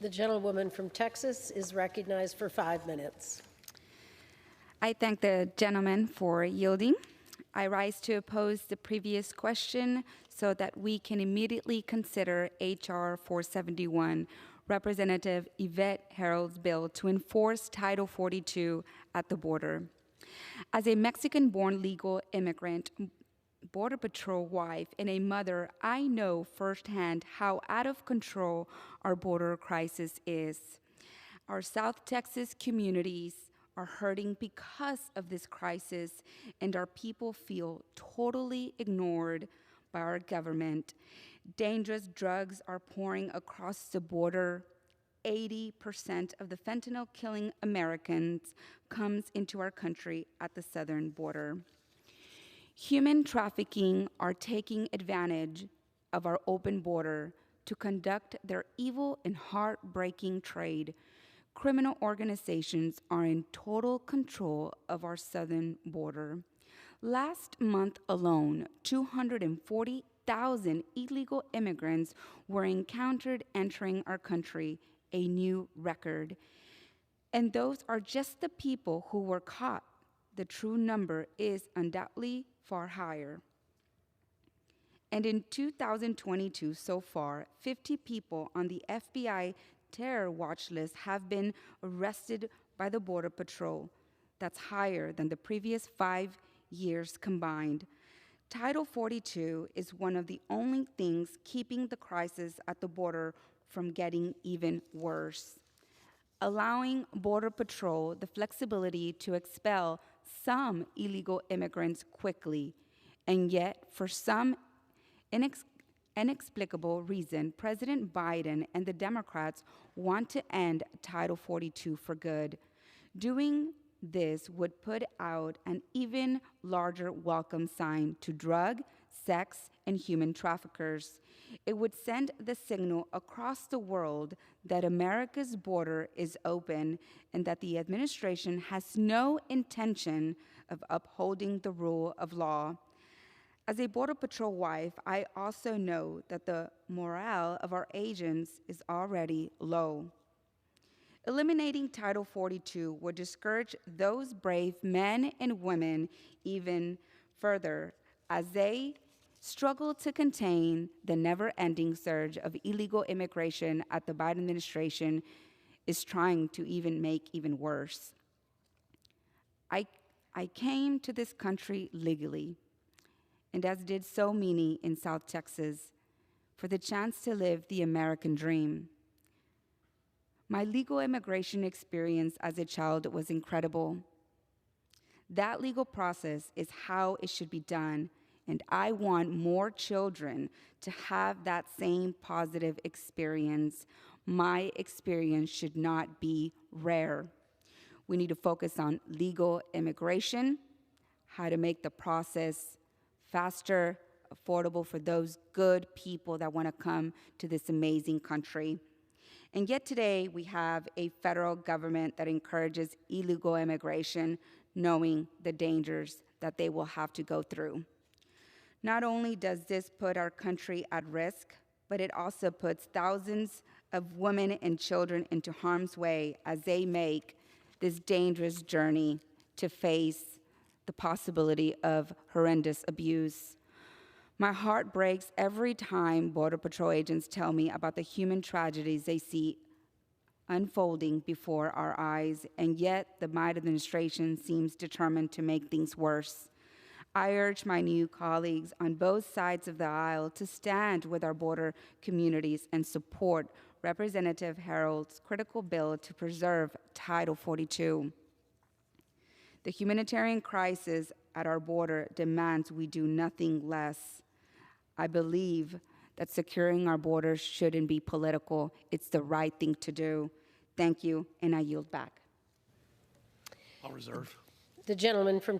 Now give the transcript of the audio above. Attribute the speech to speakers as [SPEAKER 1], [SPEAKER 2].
[SPEAKER 1] The gentlewoman from Texas is recognized for 5 minutes.
[SPEAKER 2] I thank the gentleman for yielding. I rise to oppose the previous question so that we can immediately consider H.R. 471, Representative Yvette Harold's bill to enforce Title 42 at the border. As a Mexican-born legal immigrant, Border Patrol wife, and a mother, I know firsthand how out of control our border crisis is. Our South Texas communities are hurting because of this crisis, and our people feel totally ignored by our government. Dangerous drugs are pouring across the border. 80% of the fentanyl killing Americans comes into our country at the southern border. Human trafficking are taking advantage of our open border to conduct their evil and heartbreaking trade. Criminal organizations are in total control of our southern border. Last month alone, 240,000 illegal immigrants were encountered entering our country, a new record. And those are just the people who were caught. The true number is undoubtedly far higher. And in 2022, so far, 50 people on the FBI terror watch list have been arrested by the Border Patrol. That's higher than the previous 5 years combined. Title 42 is one of the only things keeping the crisis at the border from getting even worse. Allowing Border Patrol the flexibility to expel some illegal immigrants quickly, and yet for some inexplicable reason, President Biden and the Democrats want to end Title 42 for good. Doing this would put out an even larger welcome sign to drug, sex, and human traffickers. It would send the signal across the world that America's border is open and that the administration has no intention of upholding the rule of law. As a Border Patrol wife, I also know that the morale of our agents is already low. Eliminating Title 42 would discourage those brave men and women even further as they struggle to contain the never-ending surge of illegal immigration that the Biden administration is trying to make even worse. I came to this country legally, and as did so many in South Texas, for the chance to live the American dream. My legal immigration experience as a child was incredible. That legal process is how it should be done, and I want more children to have that same positive experience. My experience should not be rare. We need to focus on legal immigration, how to make the process faster, affordable for those good people that want to come to this amazing country. And yet today, we have a federal government that encourages illegal immigration, knowing the dangers that they will have to go through. Not only does this put our country at risk, but it also puts thousands of women and children into harm's way as they make this dangerous journey to face the possibility of horrendous abuse. My heart breaks every time Border Patrol agents tell me about the human tragedies they see unfolding before our eyes, and yet the Biden administration seems determined to make things worse. I urge my new colleagues on both sides of the aisle to stand with our border communities and support Representative Harold's critical bill to preserve Title 42. The humanitarian crisis at our border demands we do nothing less. I believe that securing our borders shouldn't be political. It's the right thing to do. Thank you, and I yield back.
[SPEAKER 3] I'll reserve.
[SPEAKER 1] The gentleman from